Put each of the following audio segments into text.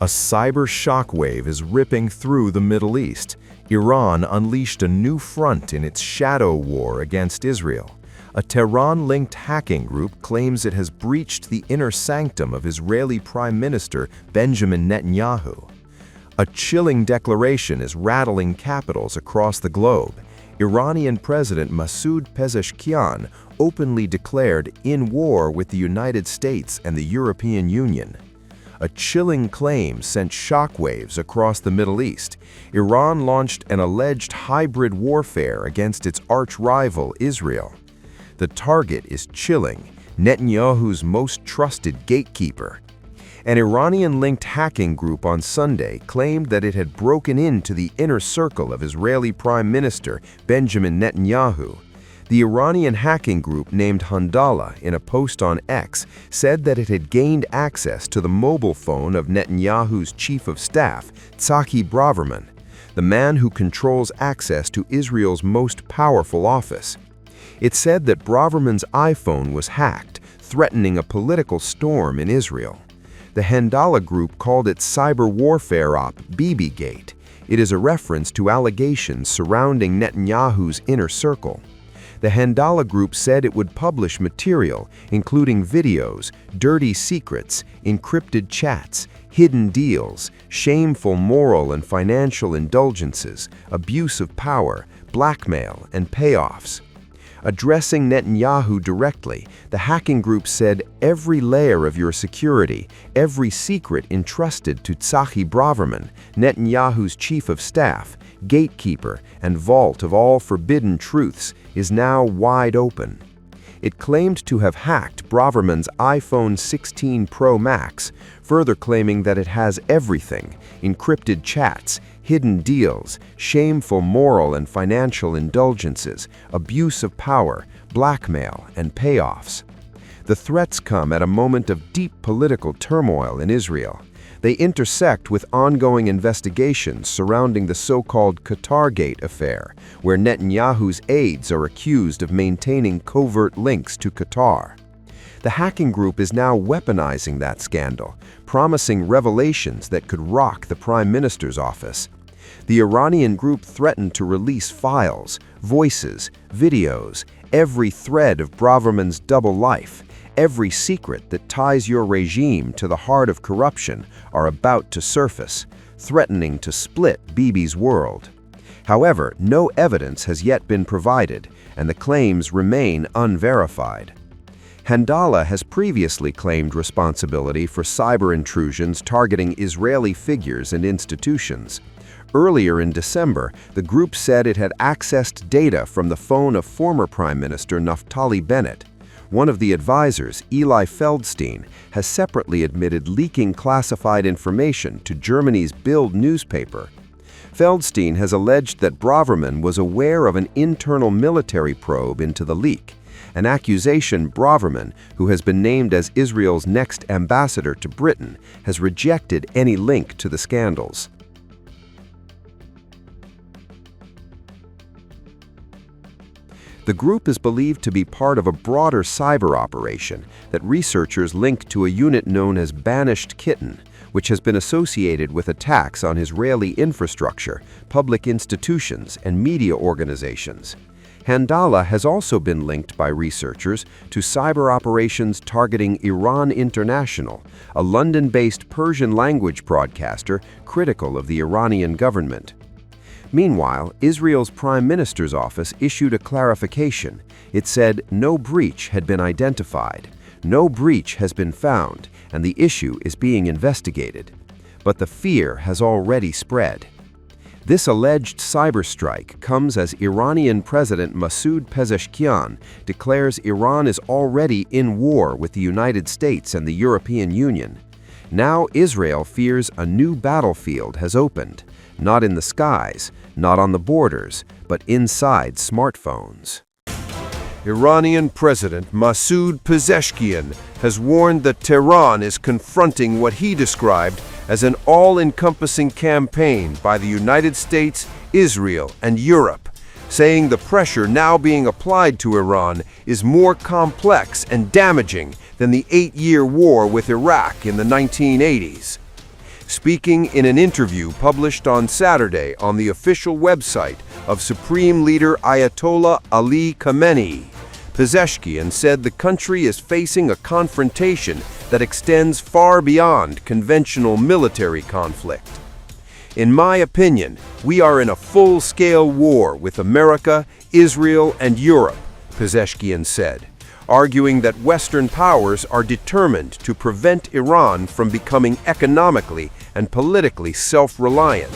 A cyber shockwave is ripping through the Middle East. Iran unleashed a new front in its shadow war against Israel. A Tehran-linked hacking group claims it has breached the inner sanctum of Israeli Prime Minister Benjamin Netanyahu. A chilling declaration is rattling capitals across the globe. Iranian President Masoud Pezeshkian openly declared in war with the United States and the European Union. A chilling claim sent shockwaves across the Middle East. Iran launched an alleged hybrid warfare against its arch-rival Israel. The target is chilling, Netanyahu's most trusted gatekeeper. An Iranian-linked hacking group on Sunday claimed that it had broken into the inner circle of Israeli Prime Minister Benjamin Netanyahu. The Iranian hacking group named Handala, in a post on X, said that it had gained access to the mobile phone of Netanyahu's chief of staff, Tzachi Braverman, the man who controls access to Israel's most powerful office. It said that Braverman's iPhone was hacked, threatening a political storm in Israel. The Handala group called its cyber warfare op Bibi Gate. It is a reference to allegations surrounding Netanyahu's inner circle. The Handala group said it would publish material, including videos, dirty secrets, encrypted chats, hidden deals, shameful moral and financial indulgences, abuse of power, blackmail, and payoffs. Addressing Netanyahu directly, the hacking group said every layer of your security, every secret entrusted to Tzachi Braverman, Netanyahu's chief of staff, gatekeeper, and vault of all forbidden truths, is now wide open. It claimed to have hacked Braverman's iPhone 16 Pro Max, further claiming that it has everything: encrypted chats, hidden deals, shameful moral and financial indulgences, abuse of power, blackmail, and payoffs. The threats come at a moment of deep political turmoil in Israel. They intersect with ongoing investigations surrounding the so-called Qatar Gate affair, where Netanyahu's aides are accused of maintaining covert links to Qatar. The hacking group is now weaponizing that scandal, promising revelations that could rock the Prime Minister's office. The Iranian group threatened to release files, voices, videos, every thread of Braverman's double life. Every secret that ties your regime to the heart of corruption are about to surface, threatening to split Bibi's world. However, no evidence has yet been provided, and the claims remain unverified. Handala has previously claimed responsibility for cyber intrusions targeting Israeli figures and institutions. Earlier in December, the group said it had accessed data from the phone of former Prime Minister Naftali Bennett. One of the advisors, Eli Feldstein, has separately admitted leaking classified information to Germany's Bild newspaper. Feldstein has alleged that Braverman was aware of an internal military probe into the leak, an accusation Braverman, who has been named as Israel's next ambassador to Britain, has rejected any link to the scandals. The group is believed to be part of a broader cyber operation that researchers link to a unit known as Banished Kitten, which has been associated with attacks on Israeli infrastructure, public institutions, and media organizations. Handala has also been linked by researchers to cyber operations targeting Iran International, a London-based Persian-language broadcaster critical of the Iranian government. Meanwhile, Israel's Prime Minister's office issued a clarification. It said no breach had been identified, no breach has been found, and the issue is being investigated. But the fear has already spread. This alleged cyber strike comes as Iranian President Masoud Pezeshkian declares Iran is already in war with the United States and the European Union. Now Israel fears a new battlefield has opened, not in the skies, not on the borders, but inside smartphones. Iranian President Masoud Pezeshkian has warned that Tehran is confronting what he described as an all-encompassing campaign by the United States, Israel, and Europe, saying the pressure now being applied to Iran is more complex and damaging than the 8-year war with Iraq in the 1980s. Speaking in an interview published on Saturday on the official website of Supreme Leader Ayatollah Ali Khamenei, Pezeshkian said the country is facing a confrontation that extends far beyond conventional military conflict. In my opinion, we are in a full-scale war with America, Israel, and Europe, Pezeshkian said, arguing that Western powers are determined to prevent Iran from becoming economically and politically self-reliant.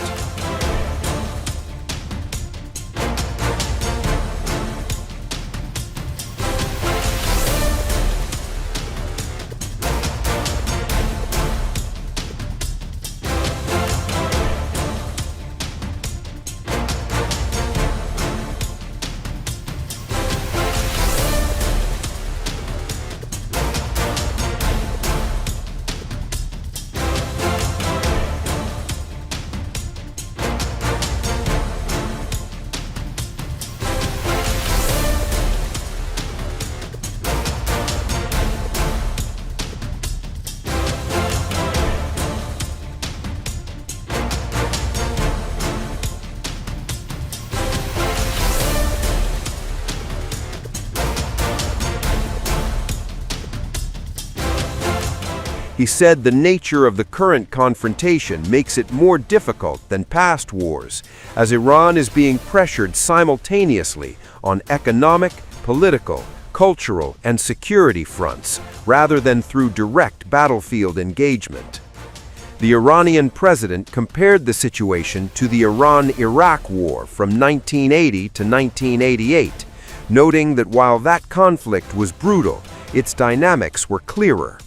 He said the nature of the current confrontation makes it more difficult than past wars, as Iran is being pressured simultaneously on economic, political, cultural, and security fronts, rather than through direct battlefield engagement. The Iranian president compared the situation to the Iran-Iraq War from 1980 to 1988, noting that while that conflict was brutal, its dynamics were clearer.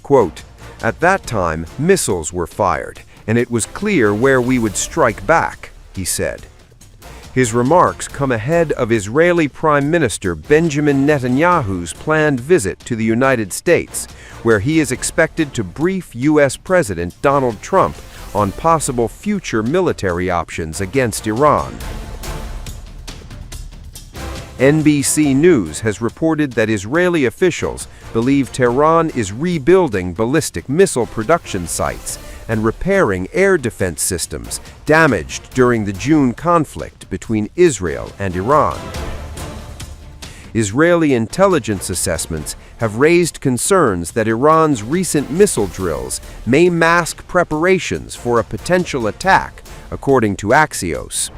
Quote, "At that time, missiles were fired, and it was clear where we would strike back," he said. His remarks come ahead of Israeli Prime Minister Benjamin Netanyahu's planned visit to the United States, where he is expected to brief U.S. President Donald Trump on possible future military options against Iran. NBC News has reported that Israeli officials believe Tehran is rebuilding ballistic missile production sites and repairing air defense systems damaged during the June conflict between Israel and Iran. Israeli intelligence assessments have raised concerns that Iran's recent missile drills may mask preparations for a potential attack, according to Axios.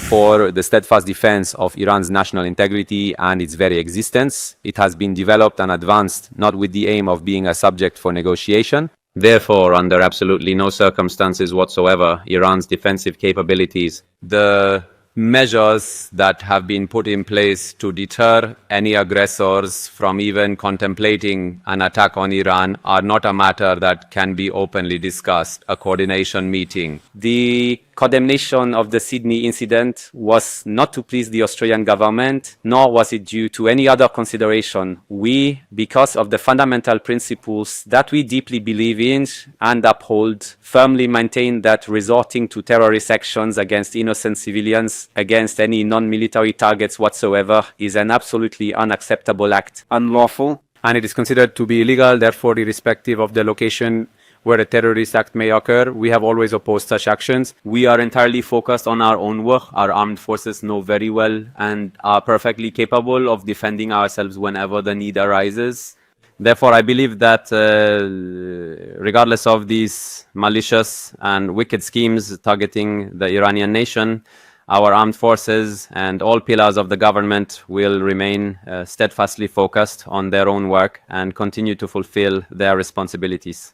For the steadfast defense of Iran's national integrity and its very existence, it has been developed and advanced not with the aim of being a subject for negotiation. Therefore, under absolutely no circumstances whatsoever, Iran's defensive capabilities, the measures that have been put in place to deter any aggressors from even contemplating an attack on Iran are not a matter that can be openly discussed. A coordination meeting. The condemnation of the Sydney incident was not to please the Australian government, nor was it due to any other consideration. We, because of the fundamental principles that we deeply believe in and uphold, firmly maintain that resorting to terrorist actions against innocent civilians, against any non-military targets whatsoever, is an absolutely unacceptable act. Unlawful. And it is considered to be illegal, therefore, irrespective of the location where a terrorist act may occur. We have always opposed such actions. We are entirely focused on our own work. Our armed forces know very well and are perfectly capable of defending ourselves whenever the need arises. Therefore, I believe that regardless of these malicious and wicked schemes targeting the Iranian nation, our armed forces and all pillars of the government will remain steadfastly focused on their own work and continue to fulfill their responsibilities.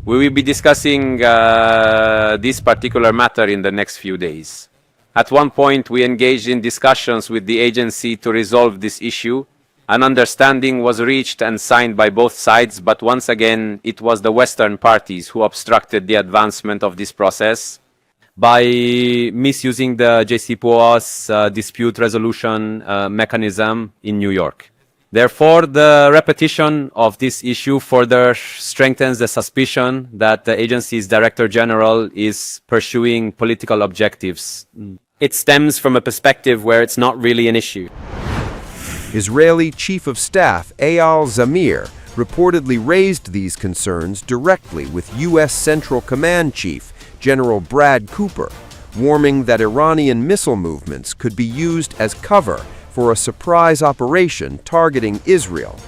We will be discussing this particular matter in the next few days. At one point, we engaged in discussions with the agency to resolve this issue. An understanding was reached and signed by both sides, but once again, it was the Western parties who obstructed the advancement of this process by misusing the JCPOA's dispute resolution mechanism in New York. Therefore, the repetition of this issue further strengthens the suspicion that the agency's Director General is pursuing political objectives. It stems from a perspective where it's not really an issue. Israeli Chief of Staff Eyal Zamir reportedly raised these concerns directly with U.S. Central Command Chief General Brad Cooper, warning that Iranian missile movements could be used as cover for a surprise operation targeting Israel.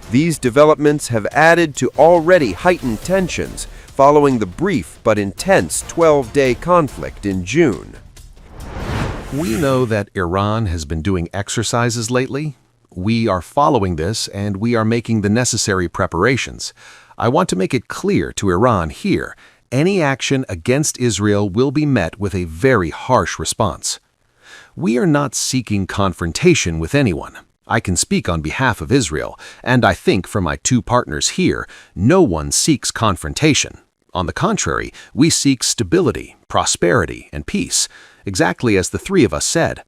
These developments have added to already heightened tensions following the brief but intense 12-day conflict in June. We know that Iran has been doing exercises lately. We are following this and we are making the necessary preparations. I want to make it clear to Iran here, any action against Israel will be met with a very harsh response. We are not seeking confrontation with anyone. I can speak on behalf of Israel, and I think for my two partners here, no one seeks confrontation. On the contrary, we seek stability, prosperity, and peace, exactly as the three of us said.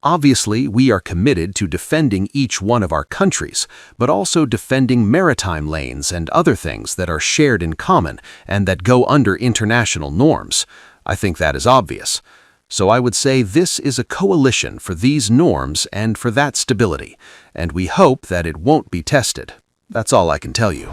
Obviously, we are committed to defending each one of our countries, but also defending maritime lanes and other things that are shared in common and that go under international norms. I think that is obvious. So I would say this is a coalition for these norms and for that stability, and we hope that it won't be tested. That's all I can tell you.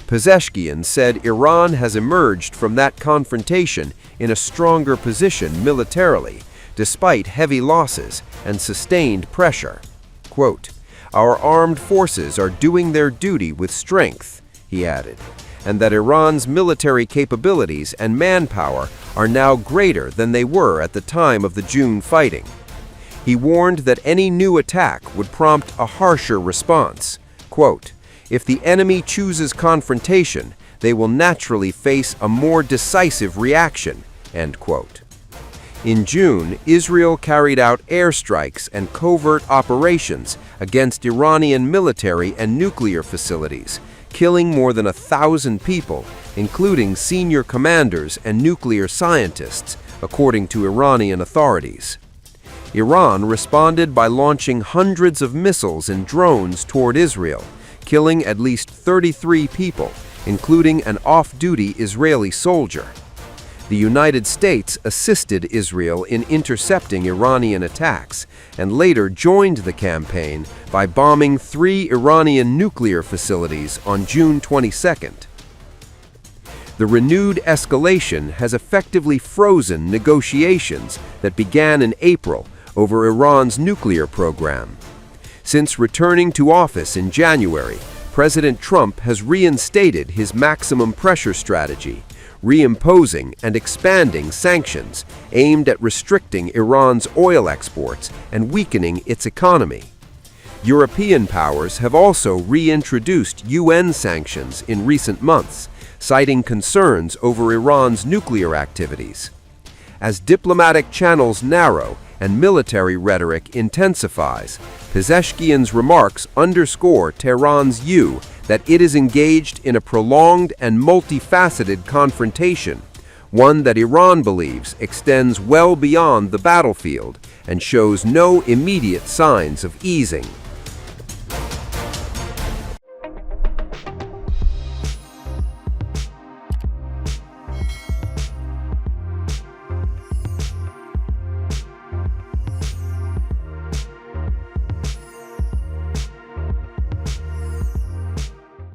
Pezeshkian said Iran has emerged from that confrontation in a stronger position militarily, despite heavy losses and sustained pressure. Quote, "Our armed forces are doing their duty with strength," he added, and that Iran's military capabilities and manpower are now greater than they were at the time of the June fighting. He warned that any new attack would prompt a harsher response. Quote, "If the enemy chooses confrontation, they will naturally face a more decisive reaction," end quote. In June, Israel carried out airstrikes and covert operations against Iranian military and nuclear facilities, killing more than 1,000 people, including senior commanders and nuclear scientists, according to Iranian authorities. Iran responded by launching hundreds of missiles and drones toward Israel, killing at least 33 people, including an off-duty Israeli soldier. The United States assisted Israel in intercepting Iranian attacks and later joined the campaign by bombing 3 Iranian nuclear facilities on June 22nd. The renewed escalation has effectively frozen negotiations that began in April over Iran's nuclear program. Since returning to office in January, President Trump has reinstated his maximum pressure strategy, reimposing and expanding sanctions aimed at restricting Iran's oil exports and weakening its economy. European powers have also reintroduced UN sanctions in recent months, citing concerns over Iran's nuclear activities. As diplomatic channels narrow and military rhetoric intensifies, Pezeshkian's remarks underscore Tehran's view that it is engaged in a prolonged and multifaceted confrontation, one that Iran believes extends well beyond the battlefield and shows no immediate signs of easing.